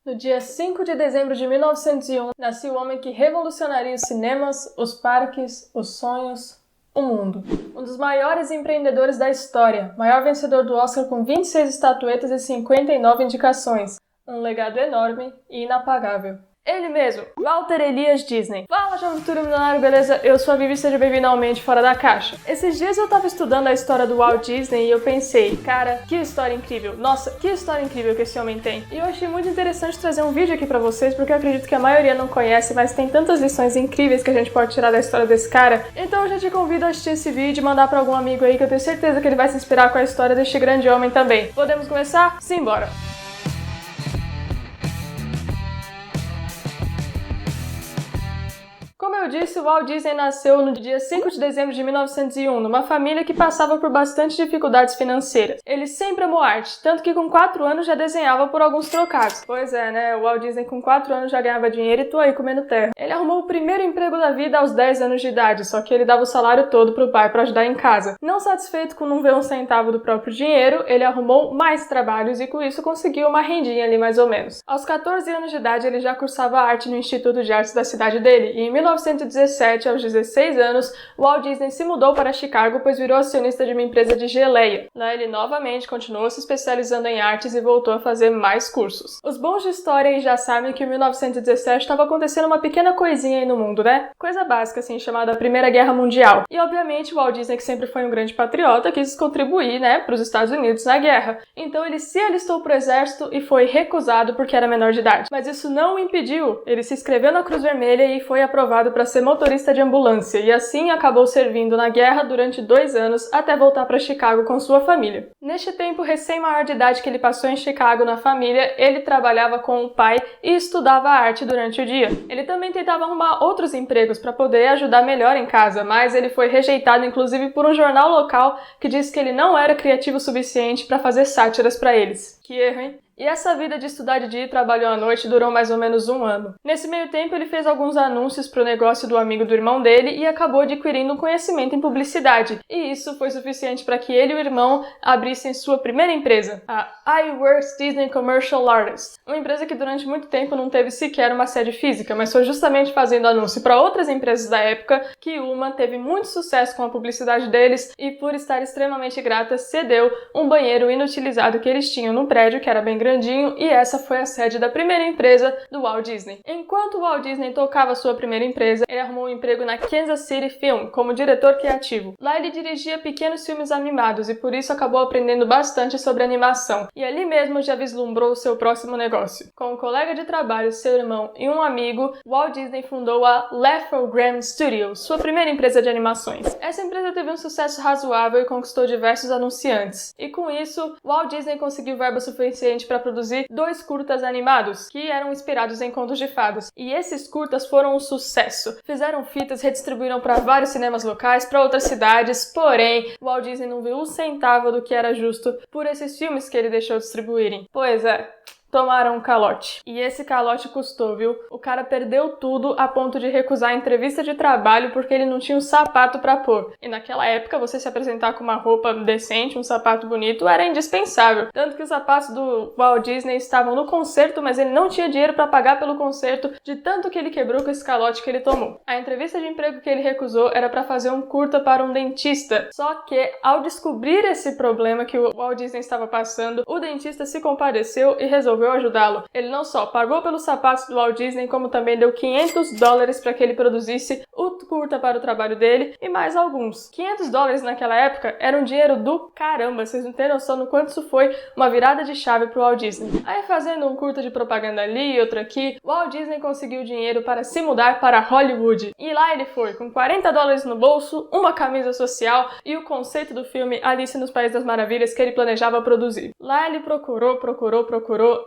No dia 5 de dezembro de 1901, nasceu o homem que revolucionaria os cinemas, os parques, os sonhos, o mundo. Um dos maiores empreendedores da história, maior vencedor do Oscar com 26 estatuetas e 59 indicações. Um legado enorme e inapagável. Ele mesmo, Walter Elias Disney. Fala, jovem futuro milionário, beleza? Eu sou a Vivi e seja bem-vindo ao Mente Fora da Caixa. Esses dias eu tava estudando a história do Walt Disney e eu pensei, cara, que história incrível. Nossa, que história incrível que esse homem tem. E eu achei muito interessante trazer um vídeo aqui pra vocês, porque eu acredito que a maioria não conhece, mas tem tantas lições incríveis que a gente pode tirar da história desse cara. Então eu já te convido a assistir esse vídeo e mandar pra algum amigo aí que eu tenho certeza que ele vai se inspirar com a história deste grande homem também. Podemos começar? Simbora! Como eu disse, o Walt Disney nasceu no dia 5 de dezembro de 1901, numa família que passava por bastante dificuldades financeiras. Ele sempre amou arte, tanto que com 4 anos já desenhava por alguns trocados. Pois é, né? O Walt Disney com 4 anos já ganhava dinheiro e tô aí comendo terra. Ele arrumou o primeiro emprego da vida aos 10 anos de idade, só que ele dava o salário todo pro pai pra ajudar em casa. Não satisfeito com não ver um centavo do próprio dinheiro, ele arrumou mais trabalhos e com isso conseguiu uma rendinha ali mais ou menos. Aos 14 anos de idade ele já cursava arte no Instituto de Artes da cidade dele e em 1917, aos 16 anos, Walt Disney se mudou para Chicago, pois virou acionista de uma empresa de geleia. Lá ele novamente continuou se especializando em artes e voltou a fazer mais cursos. Os bons de história aí já sabem que em 1917 estava acontecendo uma pequena coisinha aí no mundo, né? Coisa básica, assim, chamada Primeira Guerra Mundial. E, obviamente, o Walt Disney, que sempre foi um grande patriota, quis contribuir, né, para os Estados Unidos na guerra. Então ele se alistou para o exército e foi recusado porque era menor de idade. Mas isso não o impediu. Ele se inscreveu na Cruz Vermelha e foi aprovado para ser motorista de ambulância, e assim acabou servindo na guerra durante 2 anos até voltar para Chicago com sua família. Neste tempo recém-maior de idade que ele passou em Chicago na família, ele trabalhava com o pai e estudava arte durante o dia. Ele também tentava arrumar outros empregos para poder ajudar melhor em casa, mas ele foi rejeitado inclusive por um jornal local que disse que ele não era criativo o suficiente para fazer sátiras para eles. Que erro, hein? E essa vida de estudar de dia e trabalhar à noite durou mais ou menos 1 ano. Nesse meio tempo, ele fez alguns anúncios para o negócio do amigo do irmão dele e acabou adquirindo um conhecimento em publicidade. E isso foi suficiente para que ele e o irmão abrissem sua primeira empresa, a iWorks Disney Commercial Artists. Uma empresa que durante muito tempo não teve sequer uma sede física, mas foi justamente fazendo anúncio para outras empresas da época que uma teve muito sucesso com a publicidade deles e, por estar extremamente grata, cedeu um banheiro inutilizado que eles tinham no prédio, que era bem grandinho, e essa foi a sede da primeira empresa do Walt Disney. Enquanto o Walt Disney tocava sua primeira empresa, ele arrumou um emprego na Kansas City Film como diretor criativo. Lá ele dirigia pequenos filmes animados e por isso acabou aprendendo bastante sobre animação. E ali mesmo já vislumbrou o seu próximo negócio. Com um colega de trabalho, seu irmão e um amigo, Walt Disney fundou a Leftogram Studios, sua primeira empresa de animações. Essa empresa teve um sucesso razoável e conquistou diversos anunciantes. E com isso, Walt Disney conseguiu verba suficiente para produzir 2 curtas animados, que eram inspirados em contos de fadas. E esses curtas foram um sucesso. Fizeram fitas, redistribuíram para vários cinemas locais, para outras cidades, porém, Walt Disney não viu um centavo do que era justo por esses filmes que ele deixou distribuírem. Pois é, tomaram um calote. E esse calote custou, viu? O cara perdeu tudo a ponto de recusar a entrevista de trabalho porque ele não tinha um sapato pra pôr. E naquela época, você se apresentar com uma roupa decente, um sapato bonito, era indispensável. Tanto que os sapatos do Walt Disney estavam no concerto, mas ele não tinha dinheiro pra pagar pelo concerto de tanto que ele quebrou com esse calote que ele tomou. A entrevista de emprego que ele recusou era pra fazer um curta para um dentista. Só que, ao descobrir esse problema que o Walt Disney estava passando, o dentista se compadeceu e resolveu ajudá-lo. Ele não só pagou pelos sapatos do Walt Disney, como também deu $500 para que ele produzisse o curta para o trabalho dele e mais alguns. $500 naquela época era um dinheiro do caramba, vocês não têm noção do quanto isso foi uma virada de chave pro Walt Disney. Aí fazendo um curta de propaganda ali e outro aqui, o Walt Disney conseguiu dinheiro para se mudar para Hollywood. E lá ele foi, com $40 no bolso, uma camisa social e o conceito do filme Alice nos Países das Maravilhas que ele planejava produzir. Lá ele procurou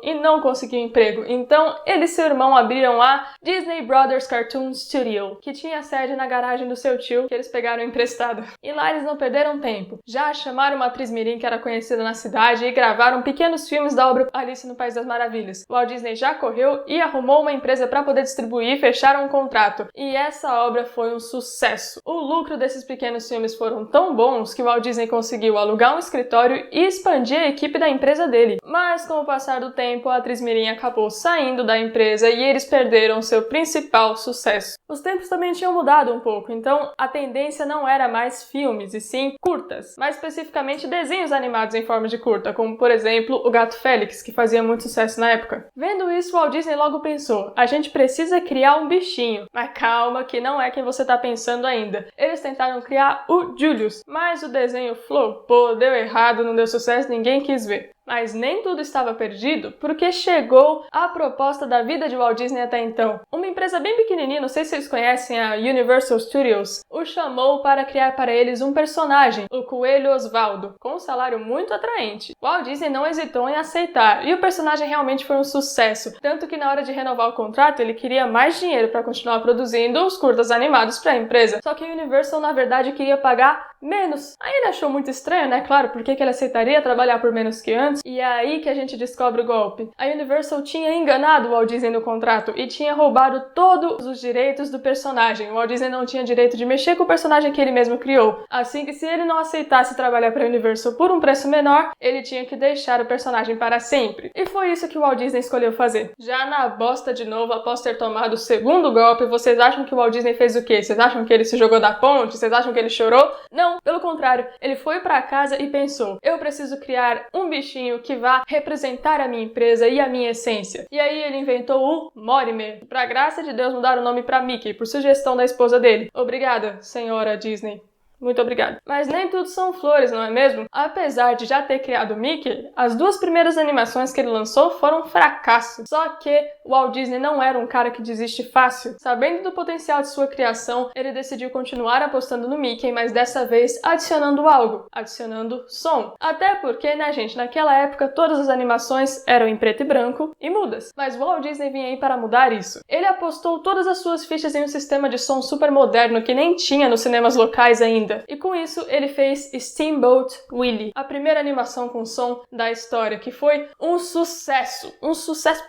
e não conseguiu emprego. Então, ele e seu irmão abriram a Disney Brothers Cartoon Studio, que tinha sede na garagem do seu tio, que eles pegaram emprestado. E lá eles não perderam tempo. Já chamaram uma atriz mirim que era conhecida na cidade e gravaram pequenos filmes da obra Alice no País das Maravilhas. O Walt Disney já correu e arrumou uma empresa para poder distribuir e fecharam um contrato. E essa obra foi um sucesso. O lucro desses pequenos filmes foram tão bons que o Walt Disney conseguiu alugar um escritório e expandir a equipe da empresa dele. Mas com o passar do tempo, tempo, a atriz mirim acabou saindo da empresa e eles perderam seu principal sucesso. Os tempos também tinham mudado um pouco, então a tendência não era mais filmes, e sim curtas. Mais especificamente desenhos animados em forma de curta, como por exemplo o Gato Félix, que fazia muito sucesso na época. Vendo isso, o Walt Disney logo pensou, a gente precisa criar um bichinho. Mas calma, que não é quem você tá pensando ainda. Eles tentaram criar o Julius, mas o desenho flopou, deu errado, não deu sucesso, ninguém quis ver. Mas nem tudo estava perdido, porque chegou a proposta da vida de Walt Disney até então. Uma empresa bem pequenininha, não sei se vocês conhecem, a Universal Studios, o chamou para criar para eles um personagem, o Coelho Osvaldo, com um salário muito atraente. Walt Disney não hesitou em aceitar, e o personagem realmente foi um sucesso, tanto que na hora de renovar o contrato ele queria mais dinheiro para continuar produzindo os curtas animados para a empresa. Só que a Universal na verdade queria pagar menos. Aí ele achou muito estranho, né? Claro, por que ele aceitaria trabalhar por menos que antes? E é aí que a gente descobre o golpe. A Universal tinha enganado o Walt Disney no contrato e tinha roubado todos os direitos do personagem. O Walt Disney não tinha direito de mexer com o personagem que ele mesmo criou. Assim que se ele não aceitasse trabalhar para a Universal por um preço menor, ele tinha que deixar o personagem para sempre. E foi isso que o Walt Disney escolheu fazer. Já na bosta de novo, após ter tomado o segundo golpe, vocês acham que o Walt Disney fez o quê? Vocês acham que ele se jogou da ponte? Vocês acham que ele chorou? Não, pelo contrário. Ele foi para casa e pensou, eu preciso criar um bichinho que vá representar a minha empresa e a minha essência. E aí ele inventou o Mortimer. Pra graça de Deus, mudaram o nome pra Mickey, por sugestão da esposa dele. Obrigada, senhora Disney. Muito obrigada. Mas nem tudo são flores, não é mesmo? Apesar de já ter criado o Mickey, as duas primeiras animações que ele lançou foram um fracasso. Só que o Walt Disney não era um cara que desiste fácil. Sabendo do potencial de sua criação, ele decidiu continuar apostando no Mickey, mas dessa vez adicionando algo, adicionando som. Até porque, né, gente, naquela época todas as animações eram em preto e branco e mudas. Mas o Walt Disney vinha aí para mudar isso. Ele apostou todas as suas fichas em um sistema de som super moderno que nem tinha nos cinemas locais ainda. E com isso ele fez Steamboat Willie, a primeira animação com som da história, que foi um sucesso.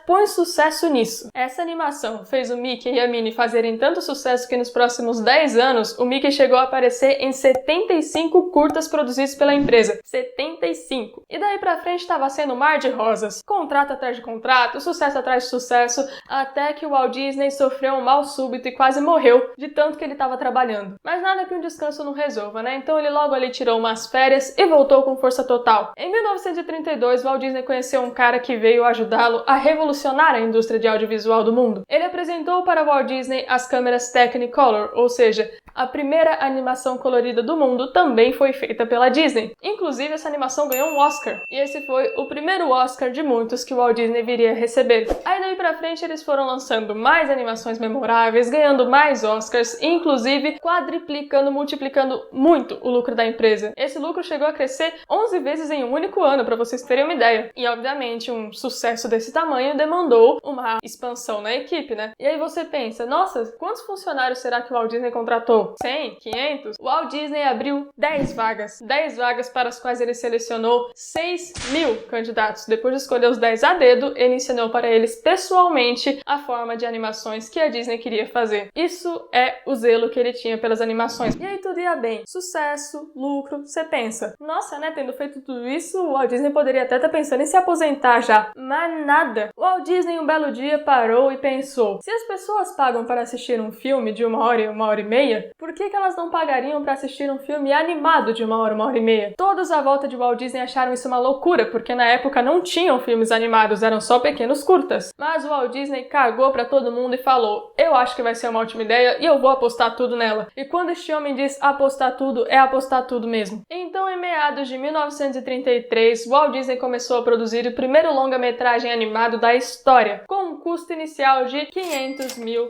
Põe sucesso nisso. Essa animação fez o Mickey e a Minnie fazerem tanto sucesso que nos próximos 10 anos o Mickey chegou a aparecer em 75 curtas produzidos pela empresa. 75. E daí pra frente estava sendo um mar de rosas. Contrato atrás de contrato, sucesso atrás de sucesso, até que o Walt Disney sofreu um mal súbito e quase morreu de tanto que ele estava trabalhando. Mas nada que um descanso não resolva, né? Então ele logo ali tirou umas férias e voltou com força total. Em 1932, Walt Disney conheceu um cara que veio ajudá-lo a revolucionar a indústria de audiovisual do mundo. Ele apresentou para Walt Disney as câmeras Technicolor, ou seja, a primeira animação colorida do mundo também foi feita pela Disney. Inclusive, essa animação ganhou um Oscar. E esse foi o primeiro Oscar de muitos que o Walt Disney viria a receber. Aí daí pra frente eles foram lançando mais animações memoráveis, ganhando mais Oscars, inclusive quadriplicando, multiplicando muito o lucro da empresa. Esse lucro chegou a crescer 11 vezes em um único ano, para vocês terem uma ideia. E obviamente um sucesso desse tamanho demandou uma expansão na equipe, né? E aí você pensa, nossa, quantos funcionários será que o Walt Disney contratou? 100? 500? O Walt Disney abriu 10 vagas. 10 vagas para as quais ele selecionou 6.000 candidatos. Depois de escolher os 10 a dedo, ele ensinou para eles pessoalmente a forma de animações que a Disney queria fazer. Isso é o zelo que ele tinha pelas animações. E aí tudo ia bem. Sucesso, lucro, você pensa, nossa, né, tendo feito tudo isso, o Walt Disney poderia até estar pensando em se aposentar já. Mas nada. O Walt Disney um belo dia parou e pensou, se as pessoas pagam para assistir um filme de 1 hora e meia, por que elas não pagariam para assistir um filme animado de 1 hora e meia? Todos à volta de Walt Disney acharam isso uma loucura, porque na época não tinham filmes animados, eram só pequenos curtas. Mas o Walt Disney cagou pra todo mundo e falou, eu acho que vai ser uma ótima ideia e eu vou apostar tudo nela. E quando este homem diz apostar tudo, é apostar tudo mesmo. Então, em meados de 1933, Walt Disney começou a produzir o primeiro longa-metragem animado da história, com um custo inicial de $500 mil.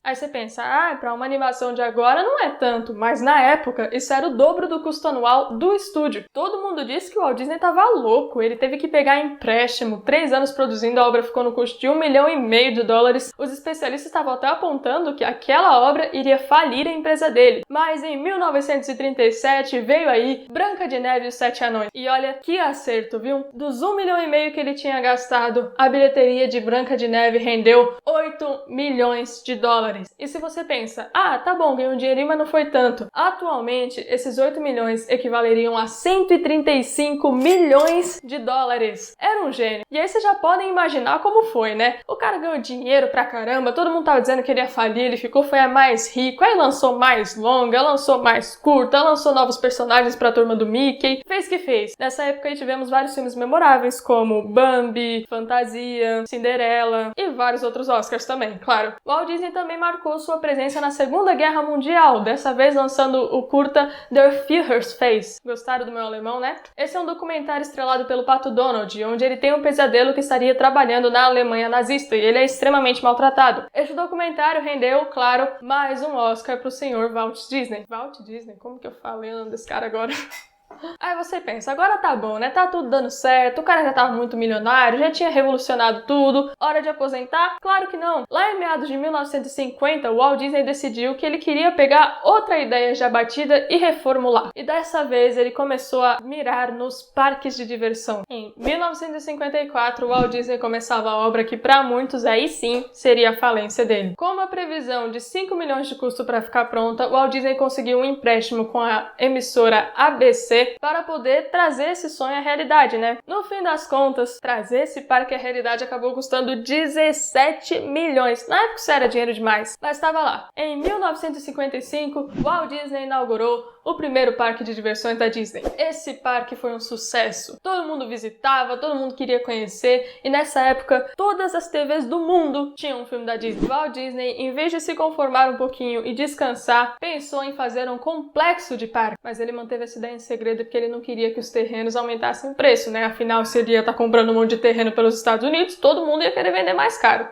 Aí você pensa, pra uma animação de agora não é tanto, mas na época isso era o dobro do custo anual do estúdio. Todo mundo disse que o Walt Disney tava louco, ele teve que pegar empréstimo, 3 anos produzindo, a obra ficou no custo de $1,5 milhão. Os especialistas estavam até apontando que aquela obra iria falir a empresa dele. Mas em 1937 veio aí Branca de Neve e os Sete Anões. E olha que acerto, viu? Dos $1,5 milhão que ele tinha gastado, a bilheteria de Branca de Neve rendeu 8 milhões de dólares. E se você pensa, ah, tá bom, ganhou um dinheirinho, mas não foi tanto. Atualmente, esses 8 milhões equivaleriam a 135 milhões de dólares. Era um gênio. E aí vocês já podem imaginar como foi, né? O cara ganhou dinheiro pra caramba, todo mundo tava dizendo que ele ia falir, ele foi a mais rico, aí lançou mais longa, lançou mais curta, lançou novos personagens pra turma do Mickey, fez que fez. Nessa época aí tivemos vários filmes memoráveis, como Bambi, Fantasia, Cinderela e vários outros Oscars também, claro. Walt Disney também marcou sua presença na Segunda Guerra Mundial, dessa vez lançando o curta Der Führer's. Gostaram do meu alemão, né? Esse é um documentário estrelado pelo Pato Donald, onde ele tem um pesadelo que estaria trabalhando na Alemanha nazista e ele é extremamente maltratado. Este documentário rendeu, claro, mais um Oscar pro senhor Walt Disney. Walt Disney? Como que eu falei o nome desse cara agora? Aí você pensa, agora tá bom, né? Tá tudo dando certo, o cara já tava muito milionário, já tinha revolucionado tudo, hora de aposentar? Claro que não! Lá em meados de 1950, o Walt Disney decidiu que ele queria pegar outra ideia já batida e reformular. E dessa vez ele começou a mirar nos parques de diversão. Em 1954, o Walt Disney começava a obra que pra muitos aí sim seria a falência dele. Com uma previsão de 5 milhões de custo para ficar pronta, o Walt Disney conseguiu um empréstimo com a emissora ABC para poder trazer esse sonho à realidade, né? No fim das contas, trazer esse parque à realidade acabou custando 17 milhões. Na época isso era dinheiro demais, mas estava lá. Em 1955, Walt Disney inaugurou o primeiro parque de diversões da Disney. Esse parque foi um sucesso. Todo mundo visitava, todo mundo queria conhecer, e nessa época, todas as TVs do mundo tinham um filme da Disney. Walt Disney, em vez de se conformar um pouquinho e descansar, pensou em fazer um complexo de parque, mas ele manteve essa ideia em segredo porque ele não queria que os terrenos aumentassem o preço, né? Afinal, se ele ia estar comprando um monte de terreno pelos Estados Unidos, todo mundo ia querer vender mais caro.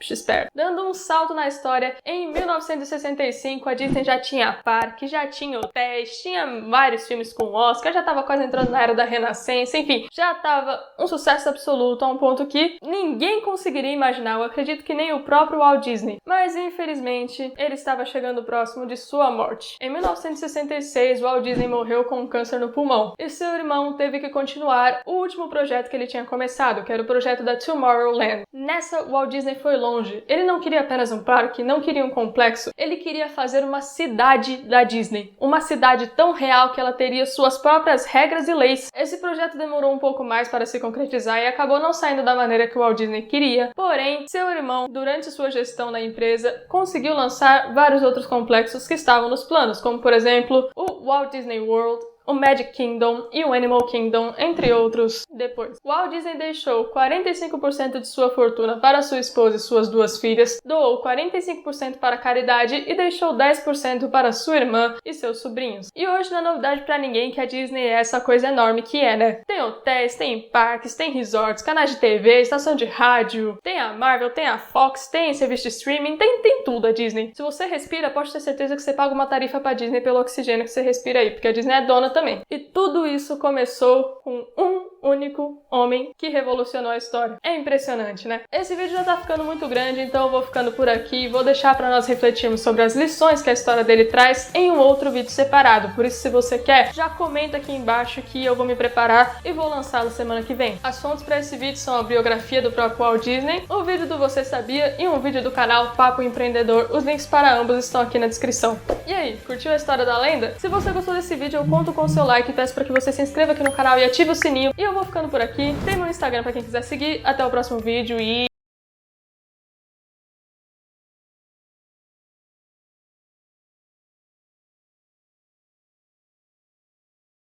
Esperto. Dando um salto na história, em 1965 a Disney já tinha parque, já tinha hotéis, tinha vários filmes com Oscar, já tava quase entrando na era da Renascença, enfim, já tava um sucesso absoluto a um ponto que ninguém conseguiria imaginar, eu acredito que nem o próprio Walt Disney. Mas infelizmente, ele estava chegando próximo de sua morte. Em 1966, Walt Disney morreu com um câncer no pulmão, e seu irmão teve que continuar o último projeto que ele tinha começado, que era o projeto da Tomorrowland. Nessa, Walt Disney foi longe. Ele não queria apenas um parque, não queria um complexo, ele queria fazer uma cidade da Disney. Uma cidade tão real que ela teria suas próprias regras e leis. Esse projeto demorou um pouco mais para se concretizar e acabou não saindo da maneira que o Walt Disney queria. Porém, seu irmão, durante sua gestão na empresa, conseguiu lançar vários outros complexos que estavam nos planos, como por exemplo, o Walt Disney World, o Magic Kingdom e o Animal Kingdom, entre outros, depois. Walt Disney deixou 45% de sua fortuna para sua esposa e suas duas filhas, doou 45% para a caridade e deixou 10% para sua irmã e seus sobrinhos. E hoje não é novidade pra ninguém que a Disney é essa coisa enorme que é, né? Tem hotéis, tem parques, tem resorts, canais de TV, estação de rádio, tem a Marvel, tem a Fox, tem serviço de streaming, tem tudo a Disney. Se você respira, pode ter certeza que você paga uma tarifa pra Disney pelo oxigênio que você respira aí, porque a Disney é dona também. E tudo isso começou com um único homem que revolucionou a história. É impressionante, né? Esse vídeo já tá ficando muito grande, então eu vou ficando por aqui e vou deixar pra nós refletirmos sobre as lições que a história dele traz em um outro vídeo separado. Por isso, se você quer, já comenta aqui embaixo que eu vou me preparar e vou lançá-lo semana que vem. As fontes pra esse vídeo são a biografia do próprio Walt Disney, o vídeo do Você Sabia e um vídeo do canal Papo Empreendedor. Os links para ambos estão aqui na descrição. E aí, curtiu a história da lenda? Se você gostou desse vídeo, eu conto com o seu like e peço para que você se inscreva aqui no canal e ative o sininho. E eu vou ficando por aqui. Tem meu Instagram para quem quiser seguir. Até o próximo vídeo e